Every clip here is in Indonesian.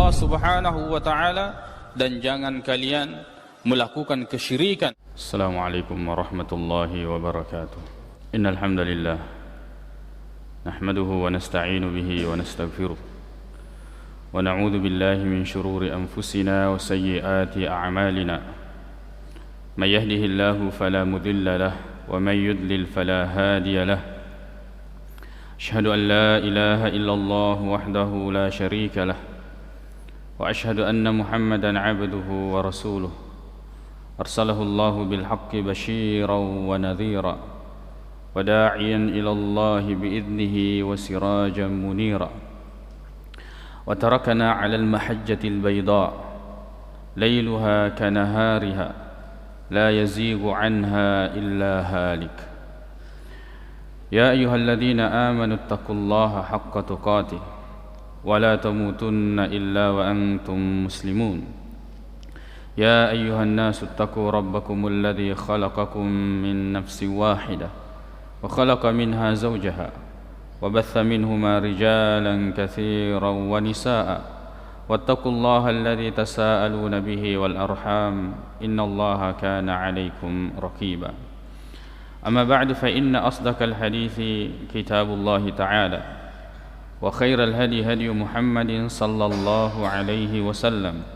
Allah Subhanahu wa taala dan jangan kalian melakukan kesyirikan. Assalamualaikum warahmatullahi wabarakatuh. Innal hamdalillah nahmaduhu wa nasta'inu bihi wa nastaghfiruh wa na'udzu billahi min shururi anfusina wa sayyiati a'malina. May yahdihillahu fala mudilla lahu wa may yudlil fala hadiya lahu. Asyhadu an la ilaha illallah wahdahu la syarika lahu wa asyhadu anna Muhammadan 'abduhu wa rasuluh. Arsalahu Allah bil haqqi basyiran wa nadhira wa da'iyan ila Allah bi idnihi wa sirajan munira. Wa tarakana 'ala al mahajjati al bayda layluha kanahariha la yazighu 'anha illa halik. Ya ayyuhalladzina amanu taqullaha haqqa tuqatih wa la tamutunna illa wa antum muslimun. يا أيها الناس اتقوا ربكم الذي خلقكم من نفس واحدة وخلق منها زوجها وبث منهما رجالا كثيرا ونساء واتقوا الله الذي تساءلون به والأرحام إن الله كان عليكم رقيبا. أما بعد فإن أصدق الحديث كتاب الله تعالى وخير الهدي هدي محمد صلى الله عليه وسلم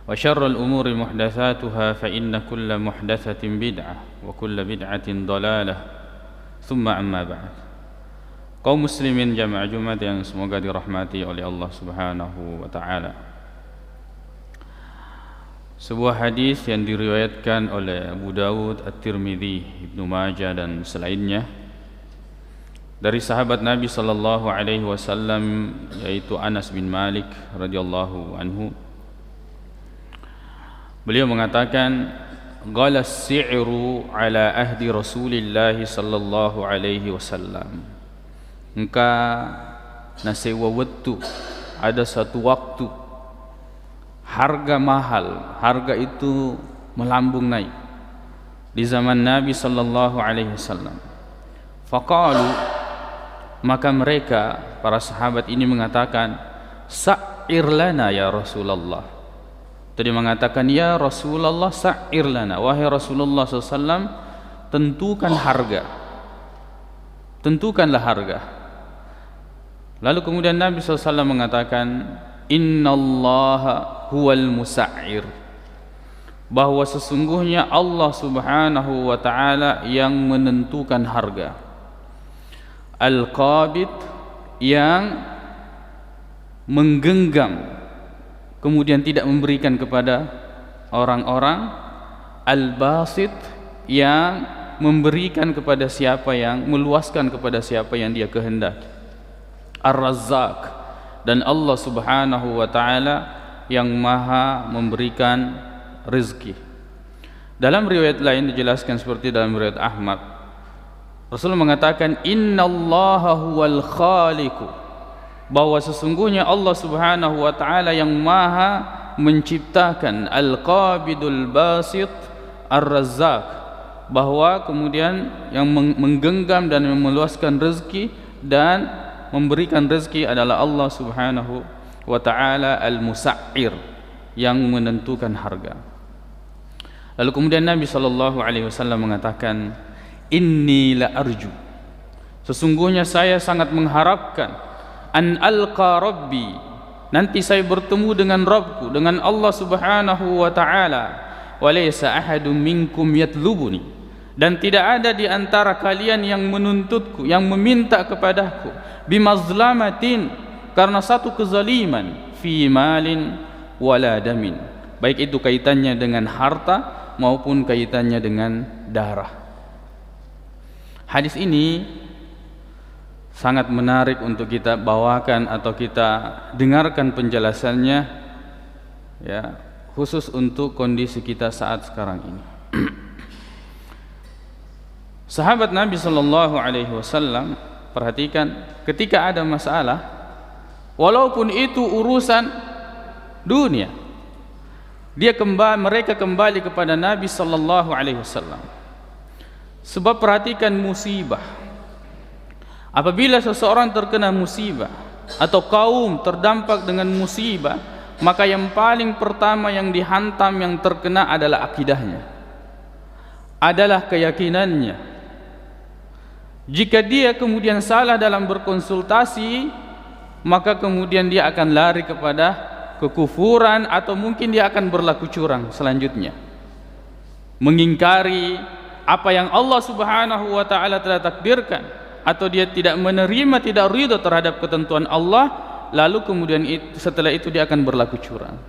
وشر الأمور محدثاتها فإن كل محدثة بدعة وكل بدعة ضلالة ثم أما بعد. Kaum muslimin jamaah Jumat yang semoga dirahmati oleh Allah Subhanahu wa taala. Sebuah hadis yang diriwayatkan oleh Abu Dawud, At-Tirmidzi, Ibnu Majah dan selainnya dari sahabat Nabi sallallahu alaihi wasallam yaitu Anas bin Malik radhiyallahu anhu. Beliau mengatakan, "Ghala as-si'ru ala ahdi Rasulillah sallallahu alaihi wasallam." Engka nasewa waktu, ada satu waktu harga mahal, harga itu melambung naik di zaman Nabi sallallahu alaihi wasallam. Faqalu, maka mereka para sahabat ini mengatakan, "Sa'ir lana ya Rasulullah." Tadi mengatakan, ya Rasulullah sa'ir lana, wahai Rasulullah SAW, tentukan harga, tentukanlah harga. Lalu kemudian Nabi SAW mengatakan, innallaha huwal musa'ir, bahwa sesungguhnya Allah Subhanahu wa ta'ala yang menentukan harga. Al-qabid, yang menggenggam kemudian tidak memberikan kepada orang-orang. Al-basit, yang memberikan kepada siapa yang, meluaskan kepada siapa yang dia kehendaki. Ar-Razzaq, dan Allah Subhanahu wa ta'ala yang maha memberikan rezeki. Dalam riwayat lain dijelaskan seperti dalam riwayat Ahmad, Rasul mengatakan, innallaha huwal khaliqu, bahwa sesungguhnya Allah Subhanahu wa ta'ala yang maha menciptakan. Al-qabidul basit ar-razzaq, bahwa kemudian yang menggenggam dan meluaskan rezeki dan memberikan rezeki adalah Allah Subhanahu wa ta'ala. Al-musa'ir, yang menentukan harga. Lalu kemudian Nabi sallallahu alaihi wasallam mengatakan, inni la arju, sesungguhnya saya sangat mengharapkan, an alqa rabbi, nanti saya bertemu dengan Rabbku, dengan Allah Subhanahu wa ta'ala. Walaysa ahadun minkum yatlubuni, dan tidak ada di antara kalian yang menuntutku, yang meminta kepadaku, bimazlamatin, karena satu kezaliman, fi malin wala damin, baik itu kaitannya dengan harta maupun kaitannya dengan darah. Hadis ini sangat menarik untuk kita bawakan atau kita dengarkan penjelasannya, ya, khusus untuk kondisi kita saat sekarang ini. Sahabat Nabi sallallahu alaihi wasallam, perhatikan, ketika ada masalah, walaupun itu urusan dunia, mereka kembali kepada Nabi sallallahu alaihi wasallam. Sebab perhatikan musibah. Apabila seseorang terkena musibah, atau kaum terdampak dengan musibah, maka yang paling pertama yang dihantam, yang terkena adalah akidahnya, adalah keyakinannya. Jika dia kemudian salah dalam berkonsultasi, maka kemudian dia akan lari kepada kekufuran, atau mungkin dia akan berlaku curang selanjutnya, mengingkari apa yang Allah Subhanahu wa taala telah takdirkan, atau dia tidak menerima, tidak ridha terhadap ketentuan Allah, lalu kemudian setelah itu dia akan berlaku curang.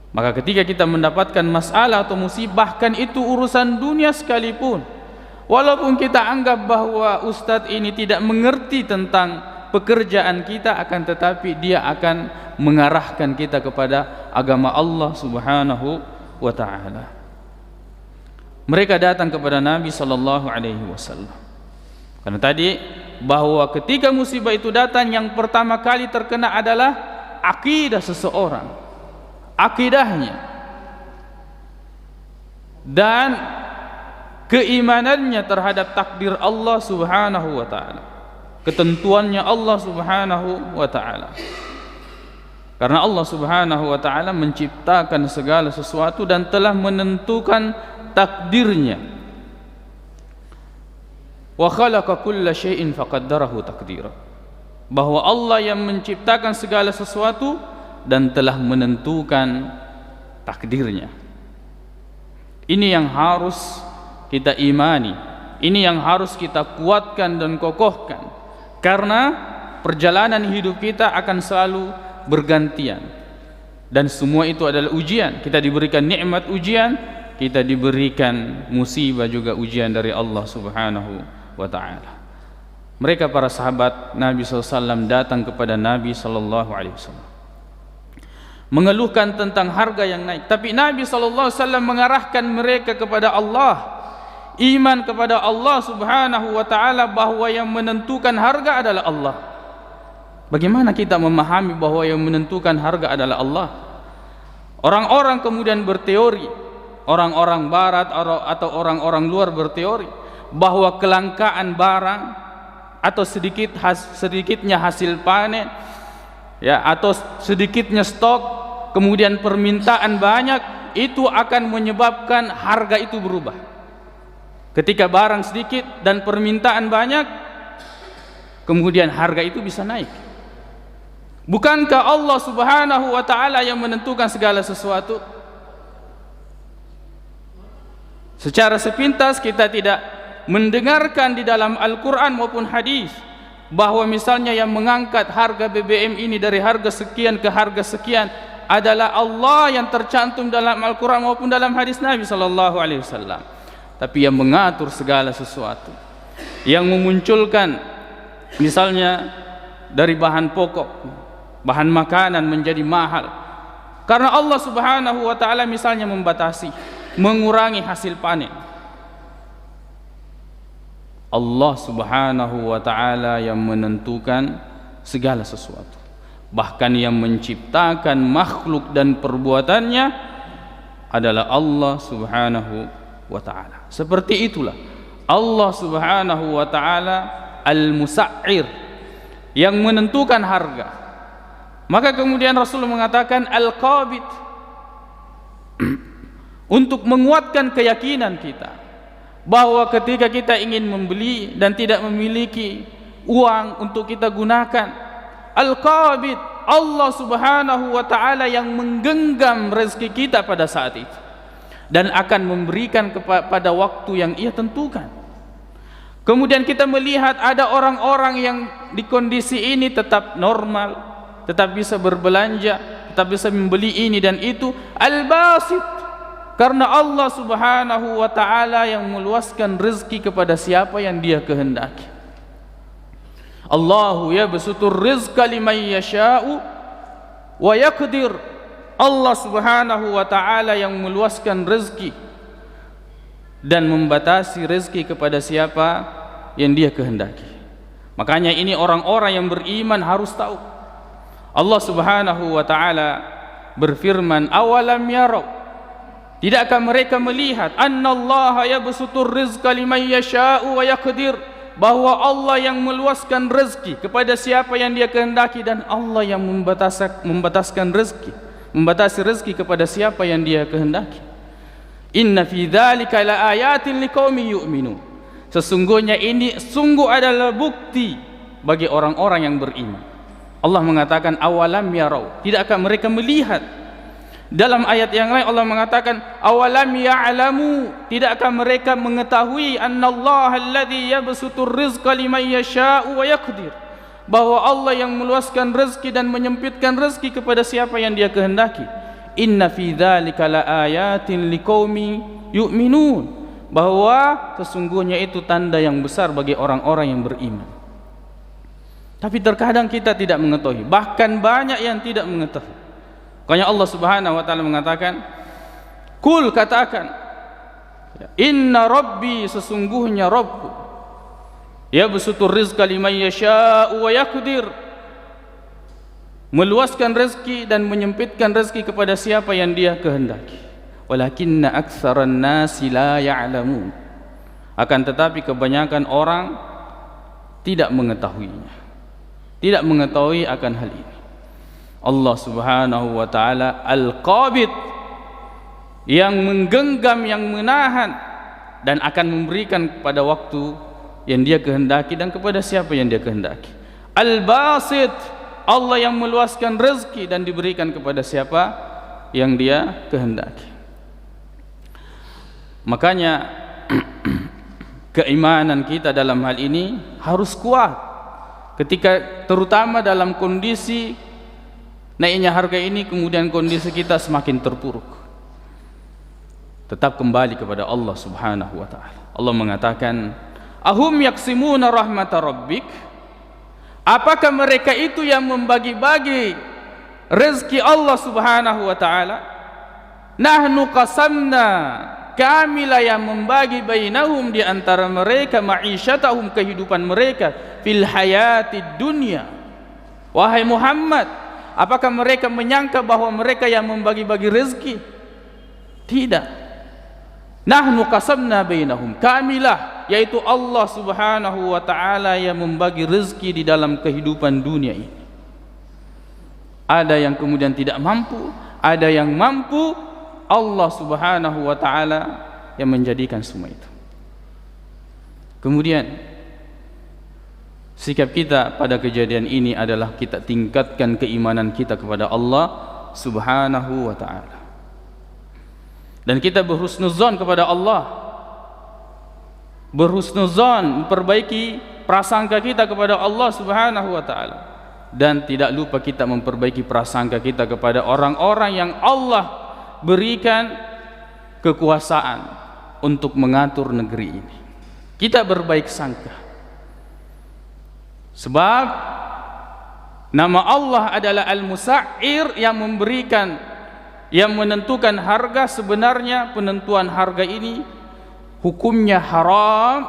Maka ketika kita mendapatkan masalah atau musibah, bahkan itu urusan dunia sekalipun, walaupun kita anggap bahwa ustadz ini tidak mengerti tentang pekerjaan kita, akan tetapi dia akan mengarahkan kita kepada agama Allah Subhanahu wa taala. Mereka datang kepada Nabi sallallahu alaihi wasallam. Karena tadi bahwa ketika musibah itu datang, yang pertama kali terkena adalah akidah seseorang, akidahnya dan keimanannya terhadap takdir Allah Subhanahu wa taala, ketentuannya Allah Subhanahu wa taala. Karena Allah Subhanahu wa taala menciptakan segala sesuatu dan telah menentukan takdirnya. Wa khalaqa kulla syai'in faqaddarahu taqdira. Bahwa Allah yang menciptakan segala sesuatu dan telah menentukan takdirnya. Ini yang harus kita imani, ini yang harus kita kuatkan dan kokohkan, karena perjalanan hidup kita akan selalu bergantian, dan semua itu adalah ujian. Kita diberikan nikmat ujian, kita diberikan musibah juga ujian dari Allah Subhanahu wa ta'ala. Mereka para sahabat Nabi SAW datang kepada Nabi SAW mengeluhkan tentang harga yang naik, tapi Nabi SAW mengarahkan mereka kepada Allah, iman kepada Allah Subhanahu wa ta'ala, bahwa yang menentukan harga adalah Allah. Bagaimana kita memahami bahwa yang menentukan harga adalah Allah? Orang-orang kemudian berteori, orang-orang barat atau orang-orang luar berteori bahwa kelangkaan barang atau sedikitnya hasil panen, ya, atau sedikitnya stok, kemudian permintaan banyak, itu akan menyebabkan harga itu berubah. Ketika barang sedikit dan permintaan banyak, kemudian harga itu bisa naik. Bukankah Allah Subhanahu wa ta'ala yang menentukan segala sesuatu? Secara sepintas kita tidak mendengarkan di dalam Al-Quran maupun hadis bahwa misalnya yang mengangkat harga BBM ini dari harga sekian ke harga sekian adalah Allah yang tercantum dalam Al-Quran maupun dalam hadis Nabi SAW. Tapi yang mengatur segala sesuatu, yang memunculkan misalnya dari bahan pokok, bahan makanan menjadi mahal karena Allah Subhanahu wa ta'ala misalnya membatasi, mengurangi hasil panen. Allah Subhanahu wa ta'ala yang menentukan segala sesuatu, bahkan yang menciptakan makhluk dan perbuatannya adalah Allah Subhanahu wa ta'ala. Seperti itulah Allah Subhanahu wa ta'ala al-musa'ir, yang menentukan harga. Maka kemudian Rasul mengatakan al-qabid, untuk menguatkan keyakinan kita bahwa ketika kita ingin membeli dan tidak memiliki uang untuk kita gunakan, al-qabid, Allah Subhanahu wa ta'ala yang menggenggam rezeki kita pada saat itu dan akan memberikan pada waktu yang ia tentukan. Kemudian kita melihat ada orang-orang yang di kondisi ini tetap normal, tetap bisa berbelanja, tetap bisa membeli ini dan itu, al-basit, karena Allah Subhanahu wa ta'ala yang meluaskan rezeki kepada siapa yang dia kehendaki. Allahu yabsutur rizqa liman yasha'u wa yaqdir. Allah Subhanahu wa ta'ala yang meluaskan rezeki dan membatasi rezeki kepada siapa yang dia kehendaki. Makanya ini orang-orang yang beriman harus tahu. Allah Subhanahu wa ta'ala berfirman, awalam yarau, tidakkah mereka melihat annallaha yabsutur rizqa liman yasha'u wa yaqdir, bahwa Allah yang meluaskan rezeki kepada siapa yang Dia kehendaki, dan Allah yang membatasi rezeki kepada siapa yang Dia kehendaki. Inna fi dzalika laayatin liqaumin yu'minun. Sesungguhnya ini sungguh adalah bukti bagi orang-orang yang beriman. Allah mengatakan awalam yarau, tidakkah mereka melihat? Dalam ayat yang lain Allah mengatakan awalam ya'lamu, tidakkah mereka mengetahui annallaha alladzi yabsutur rizqa liman yasha'u wa yaqdir, bahwa Allah yang meluaskan rezeki dan menyempitkan rezeki kepada siapa yang Dia kehendaki. Inna fi dzalika laayatin liqaumin yu'minun, bahwa sesungguhnya itu tanda yang besar bagi orang-orang yang beriman. Tapi terkadang kita tidak mengetahui, bahkan banyak yang tidak mengetahui. Makanya Allah Subhanahu wa taala mengatakan, "Kul," katakan, "Inna rabbi," sesungguhnya Rabbku, "yabsutur rizqa liman yasha'u wa yaqdir," meluaskan rezeki dan menyempitkan rezeki kepada siapa yang Dia kehendaki. Walakinna aktsaran nasi la ya'lamun. Akan tetapi kebanyakan orang tidak mengetahuinya, tidak mengetahui akan hal ini. Allah Subhanahu wa taala Al-Qabid, yang menggenggam, yang menahan, dan akan memberikan pada waktu yang Dia kehendaki dan kepada siapa yang Dia kehendaki. Al-Basit, Allah yang meluaskan rezeki dan diberikan kepada siapa yang Dia kehendaki. Makanya keimanan kita dalam hal ini harus kuat, ketika terutama dalam kondisi naiknya harga ini, kemudian kondisi kita semakin terpuruk. Tetap kembali kepada Allah Subhanahu wa taala. Allah mengatakan, "Ahum yaksimuna rahmata rabbik?" Apakah mereka itu yang membagi-bagi rezeki Allah Subhanahu wa taala? Nahnu qasamna, kamilah yang membagi bainahum, di antara mereka, ma'isyatahum, kehidupan mereka, fil hayatid dunya. Wahai Muhammad, apakah mereka menyangka bahwa mereka yang membagi-bagi rezeki? Tidak. Nahnu qasamna bainahum, kamilah, yaitu Allah Subhanahu wa taala yang membagi rezeki di dalam kehidupan dunia ini. Ada yang kemudian tidak mampu, ada yang mampu. Allah Subhanahu wa taala yang menjadikan semua itu. Kemudian sikap kita pada kejadian ini adalah kita tingkatkan keimanan kita kepada Allah Subhanahu wa taala, dan kita berhusnuzon kepada Allah, berhusnuzon, memperbaiki prasangka kita kepada Allah Subhanahu wa taala, dan tidak lupa kita memperbaiki prasangka kita kepada orang-orang yang Allah berikan kekuasaan untuk mengatur negeri ini. Kita berbaik sangka, sebab nama Allah adalah Al-Musa'ir, yang memberikan, yang menentukan harga. Sebenarnya penentuan harga ini hukumnya haram,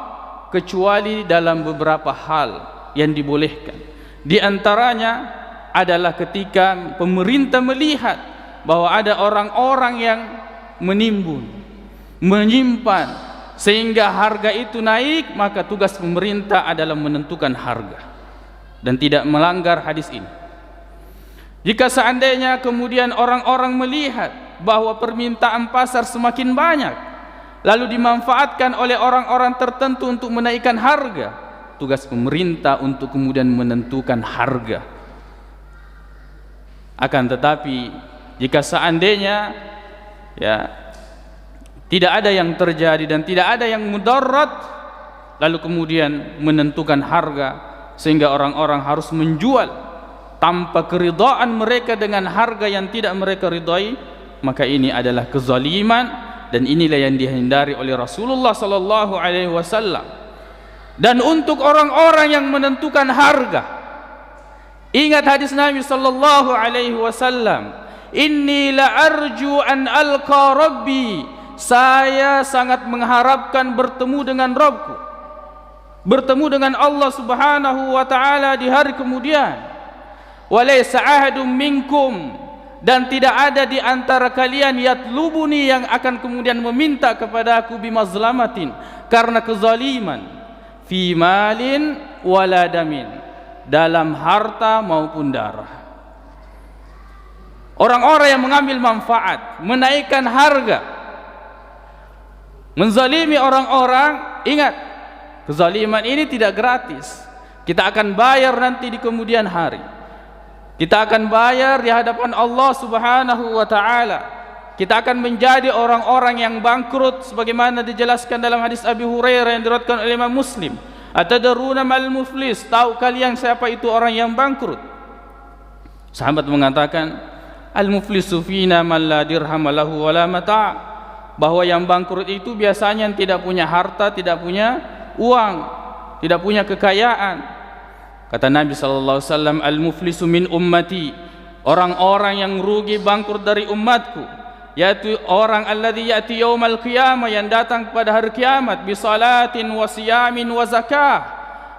kecuali dalam beberapa hal yang dibolehkan. Di antaranya adalah ketika pemerintah melihat bahwa ada orang-orang yang menimbun, menyimpan, sehingga harga itu naik, maka tugas pemerintah adalah menentukan harga dan tidak melanggar hadis ini. Jika seandainya kemudian orang-orang melihat bahwa permintaan pasar semakin banyak, lalu dimanfaatkan oleh orang-orang tertentu untuk menaikkan harga, tugas pemerintah untuk kemudian menentukan harga. Akan tetapi jika seandainya tidak ada yang terjadi dan tidak ada yang mudarat, lalu kemudian menentukan harga sehingga orang-orang harus menjual tanpa keridhaan mereka dengan harga yang tidak mereka ridai, maka ini adalah kezaliman, dan inilah yang dihindari oleh Rasulullah sallallahu alaihi wasallam. Dan untuk orang-orang yang menentukan harga, ingat hadis Nabi sallallahu alaihi wasallam, inni la arju an alqa rabbi, saya sangat mengharapkan bertemu dengan Rabbku, bertemu dengan Allah Subhanahu wa taala di hari kemudian. Walaysa ahadum minkum, dan tidak ada di antara kalian yatlubuni, yang akan kemudian meminta kepada aku, bimazlamatin, karena kezaliman, fi malin wala damin, dalam harta maupun darah. Orang-orang yang mengambil manfaat, menaikkan harga, menzalimi orang-orang, ingat, kezaliman ini tidak gratis. Kita akan bayar nanti di kemudian hari. Kita akan bayar di hadapan Allah Subhanahu wa taala. Kita akan menjadi orang-orang yang bangkrut sebagaimana dijelaskan dalam hadis Abi Hurairah yang diriwayatkan oleh Imam Muslim. Atadruna mal muflis? Tahu kalian siapa itu orang yang bangkrut? Sahabat mengatakan, al muflisu fina man la dirham lahu wala mata'. Bahwa yang bangkrut itu biasanya yang tidak punya harta, tidak punya uang, tidak punya kekayaan. Kata Nabi sallallahu alaihi wasallam, al muflisu min ummati, orang-orang yang rugi bangkrut dari umatku, yaitu orang alladzi yati yaumal qiyamah, yang datang pada hari kiamat, bi salatin wa siyamin wa zakah,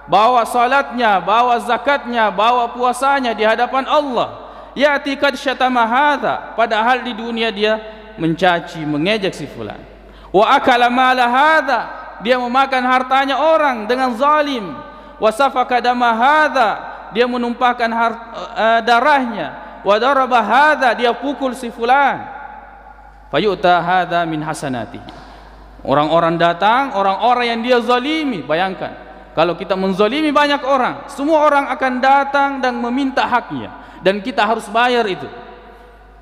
bawa salatnya, bawa zakatnya, bawa puasanya di hadapan Allah. Yati kad syatama hadza, padahal di dunia dia mencaci, mengejek si fulan. Wa akala mala hadza, dia memakan hartanya orang dengan zalim. Wa safaka dama hadza, dia menumpahkan darahnya. Wa daraba hadza, dia pukul si fulan. Fayu'ta hadza min hasanatihi. Orang-orang datang, orang-orang yang dia zalimi. Bayangkan, kalau kita menzalimi banyak orang, semua orang akan datang dan meminta haknya, dan kita harus bayar itu.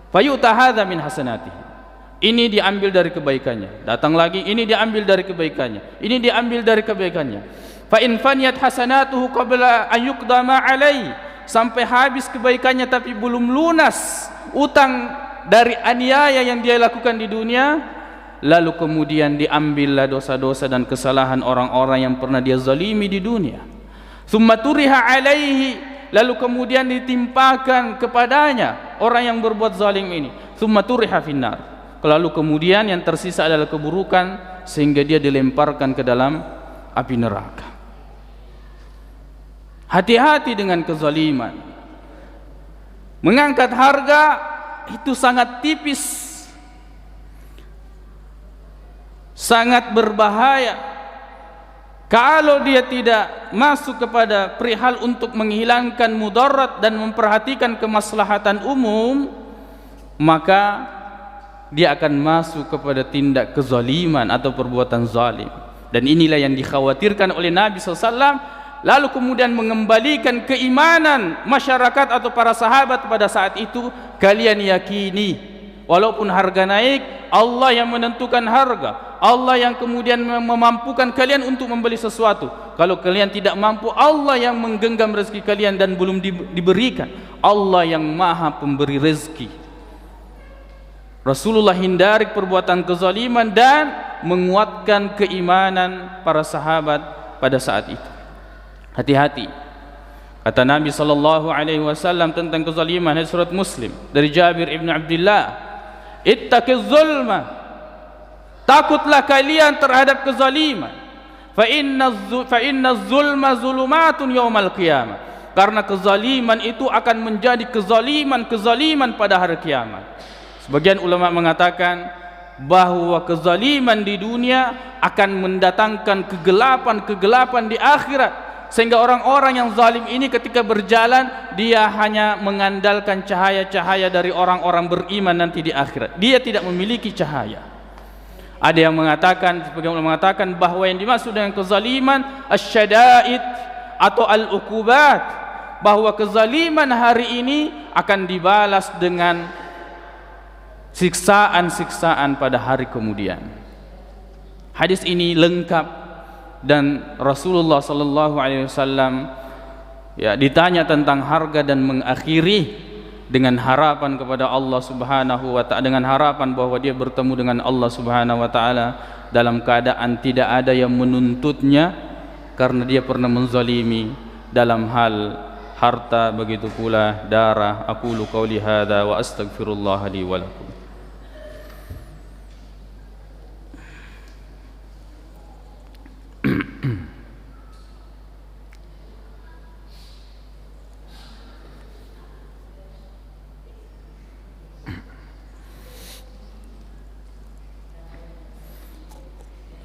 Fayu'ta hadza min hasanatihi. Ini diambil dari kebaikannya, datang lagi, ini diambil dari kebaikannya, ini diambil dari kebaikannya. Fa in faniyat hasanatuhu qabla an yuqdama alai, sampai habis kebaikannya tapi belum lunas utang dari aniaya yang dia lakukan di dunia, lalu kemudian diambillah dosa-dosa dan kesalahan orang-orang yang pernah dia zalimi di dunia. Tsumma turiha alaihi, lalu kemudian ditimpakan kepadanya orang yang berbuat zalim ini. Tsumma turiha finnar, lalu kemudian yang tersisa adalah keburukan sehingga dia dilemparkan ke dalam api neraka. Hati-hati dengan kezaliman. Mengangkat harga itu sangat tipis, sangat berbahaya. Kalau dia tidak masuk kepada perihal untuk menghilangkan mudarat dan memperhatikan kemaslahatan umum, maka dia akan masuk kepada tindak kezaliman atau perbuatan zalim. Dan inilah yang dikhawatirkan oleh Nabi SAW, lalu kemudian mengembalikan keimanan masyarakat atau para sahabat pada saat itu. Kalian yakini, walaupun harga naik, Allah yang menentukan harga, Allah yang kemudian memampukan kalian untuk membeli sesuatu. Kalau kalian tidak mampu, Allah yang menggenggam rezeki kalian dan belum diberikan. Allah yang maha pemberi rezeki. Rasulullah hindari perbuatan kezaliman dan menguatkan keimanan para sahabat pada saat itu. Hati-hati. Kata Nabi sallallahu alaihi wasallam tentang kezaliman, hadis surat Muslim dari Jabir ibn Abdullah, ittaqiz zulma, takutlah kalian terhadap kezaliman. Fa inna zulma zulumatun yaumal qiyamah, karena kezaliman itu akan menjadi kezaliman pada hari kiamat. Sebagian ulama mengatakan bahwa kezaliman di dunia akan mendatangkan kegelapan di akhirat, sehingga orang-orang yang zalim ini ketika berjalan, dia hanya mengandalkan cahaya-cahaya dari orang-orang beriman nanti di akhirat. Dia tidak memiliki cahaya. Ada yang mengatakan, sebagian ulama mengatakan bahwa yang dimaksud dengan kezaliman asyada'id atau al-uqubat, bahwa kezaliman hari ini akan dibalas dengan siksaan-siksaan pada hari kemudian. Hadis ini lengkap. Dan Rasulullah sallallahu alaihi wasallam ditanya tentang harga dan mengakhiri dengan harapan kepada Allah Subhanahu wa taala, dengan harapan bahwa dia bertemu dengan Allah Subhanahu wa taala dalam keadaan tidak ada yang menuntutnya karena dia pernah menzalimi dalam hal harta, begitu pula darah. Aqulu qauli hadza wa astaghfirullah li wa lakum.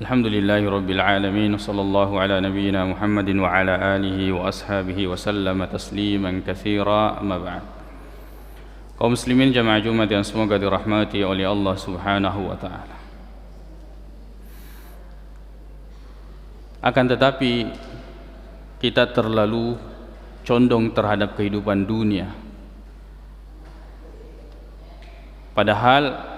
Alhamdulillahi Rabbil Alamin. Sallallahu ala nabiyyina Muhammadin wa ala alihi wa ashabihi wa sallama tasliman katsira. Amma ba'd. Kaum muslimin jamaah Jumat yang semoga dirahmati oleh Allah Subhanahu wa taala. Akan tetapi kita terlalu condong terhadap kehidupan dunia. Padahal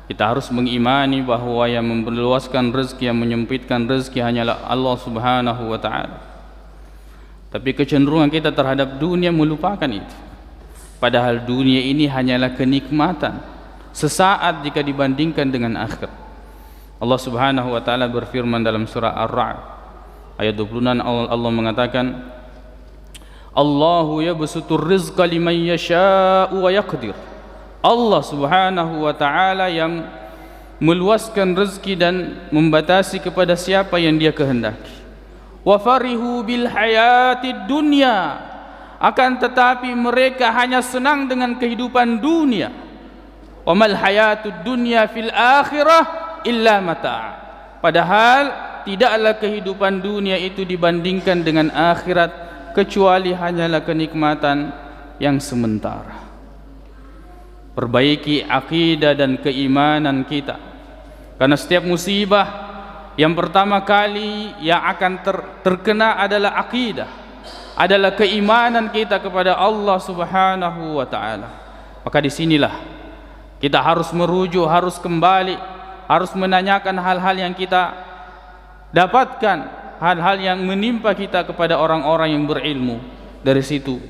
kita harus mengimani bahwa yang memperluaskan rezeki, yang menyempitkan rezeki hanyalah Allah Subhanahu wa taala. Tapi kecenderungan kita terhadap dunia melupakan itu. Padahal dunia ini hanyalah kenikmatan sesaat jika dibandingkan dengan akhirat. Allah Subhanahu wa taala berfirman dalam surah Ar-Ra'd ayat 26, Allah mengatakan, Allahu yabsutur rizqa liman yasha'u wa yaqdir. Allah Subhanahu wa taala yang meluaskan rezeki dan membatasi kepada siapa yang Dia kehendaki. Wa farihu bil hayatid dunya, akan tetapi mereka hanya senang dengan kehidupan dunia. Wa mal hayatud dunya fil akhirah illa mata'. Padahal tidaklah kehidupan dunia itu dibandingkan dengan akhirat kecuali hanyalah kenikmatan yang sementara. Perbaiki akidah dan keimanan kita, karena setiap musibah yang pertama kali yang akan terkena adalah akidah, adalah keimanan kita kepada Allah Subhanahu wa taala. Maka disinilah kita harus merujuk, harus kembali, harus menanyakan hal-hal yang kita dapatkan, hal-hal yang menimpa kita kepada orang-orang yang berilmu. Dari situ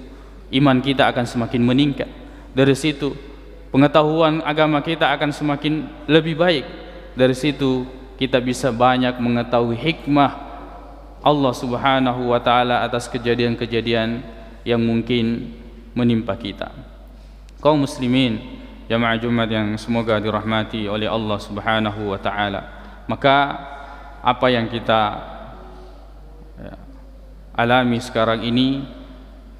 iman kita akan semakin meningkat. Dari situ pengetahuan agama kita akan semakin lebih baik. Dari situ kita bisa banyak mengetahui hikmah Allah Subhanahu wa taala atas kejadian-kejadian yang mungkin menimpa kita. Kaum muslimin jamaah Jumat yang semoga dirahmati oleh Allah Subhanahu wa taala, maka apa yang kita alami sekarang ini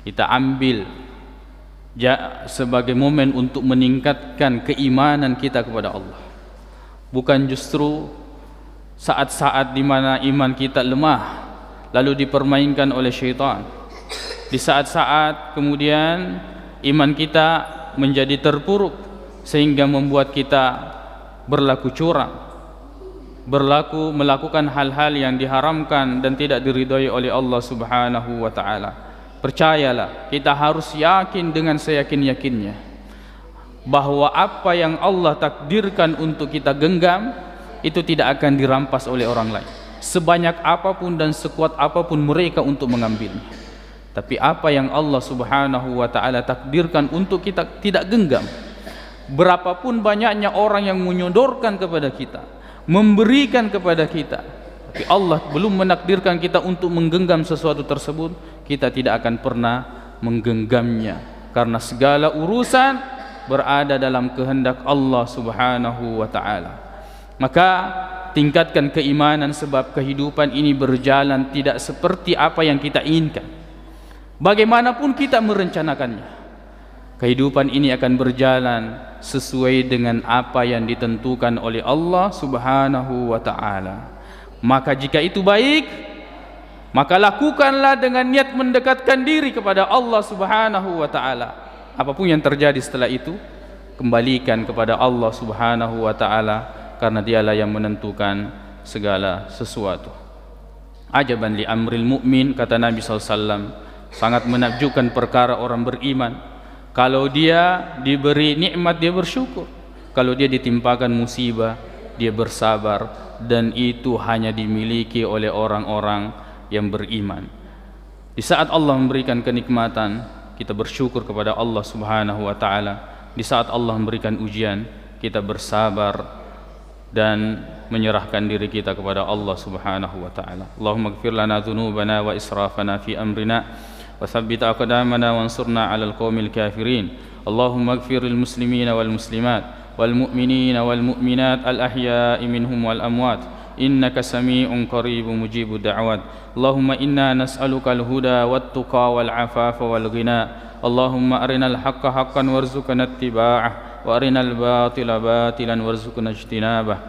kita ambil sebagai momen untuk meningkatkan keimanan kita kepada Allah, bukan justru saat-saat di mana iman kita lemah lalu dipermainkan oleh syaitan, di saat-saat kemudian iman kita menjadi terpuruk sehingga membuat kita berlaku curang, melakukan hal-hal yang diharamkan dan tidak diridhai oleh Allah Subhanahu wa taala. Percayalah, kita harus yakin dengan seyakin-yakinnya bahwa apa yang Allah takdirkan untuk kita genggam itu tidak akan dirampas oleh orang lain, sebanyak apapun dan sekuat apapun mereka untuk mengambilnya. Tapi apa yang Allah Subhanahu wa taala takdirkan untuk kita tidak genggam, berapapun banyaknya orang yang menyodorkan kepada kita, memberikan kepada kita, tapi Allah belum menakdirkan kita untuk menggenggam sesuatu tersebut, kita tidak akan pernah menggenggamnya, karena segala urusan berada dalam kehendak Allah Subhanahu wa taala. Maka tingkatkan keimanan, sebab kehidupan ini berjalan tidak seperti apa yang kita inginkan. Bagaimanapun kita merencanakannya, kehidupan ini akan berjalan sesuai dengan apa yang ditentukan oleh Allah Subhanahu wa taala. Maka jika itu baik, maka lakukanlah dengan niat mendekatkan diri kepada Allah Subhanahu wa taala. Apapun yang terjadi setelah itu, kembalikan kepada Allah Subhanahu wa taala, karena Dialah yang menentukan segala sesuatu. Ajaban li amril mu'min, kata Nabi SAW, sangat menakjubkan perkara orang beriman. Kalau dia diberi nikmat, dia bersyukur. Kalau dia ditimpakan musibah, dia bersabar. Dan itu hanya dimiliki oleh orang-orang yang beriman. Di saat Allah memberikan kenikmatan, kita bersyukur kepada Allah Subhanahu wa taala. Di saat Allah memberikan ujian, kita bersabar dan menyerahkan diri kita kepada Allah Subhanahu wa taala. Allahumma ighfir lana dzunubana wa israfana fi amrina wa tsabbit aqdamana wansurna 'alal qaumil kafirin. Allahumma ighfir lil muslimina wal muslimat wal mu'minina wal mu'minat al ahya'i minhum wal amwat innaka sami'un qaribun mujibud da'wat. Allahumma inna nas'aluka al huda wat tuqa wal afafa wal ghina. Allahumma arinal haqqa haqqan warzuqna ittiba'ah wa arinal batila batilan warzuqna ijtinabah.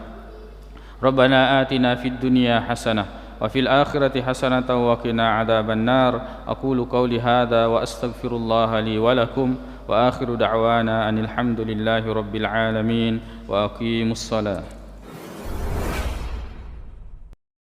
ربنا آتنا في الدنيا حسنة وفي الآخرة حسنة وقنا عذاب النار. أقول قولي هذا وأستغفر الله لي ولكم، وآخر دعوانا أن الحمد لله رب العالمين، وأقيموا الصلاة.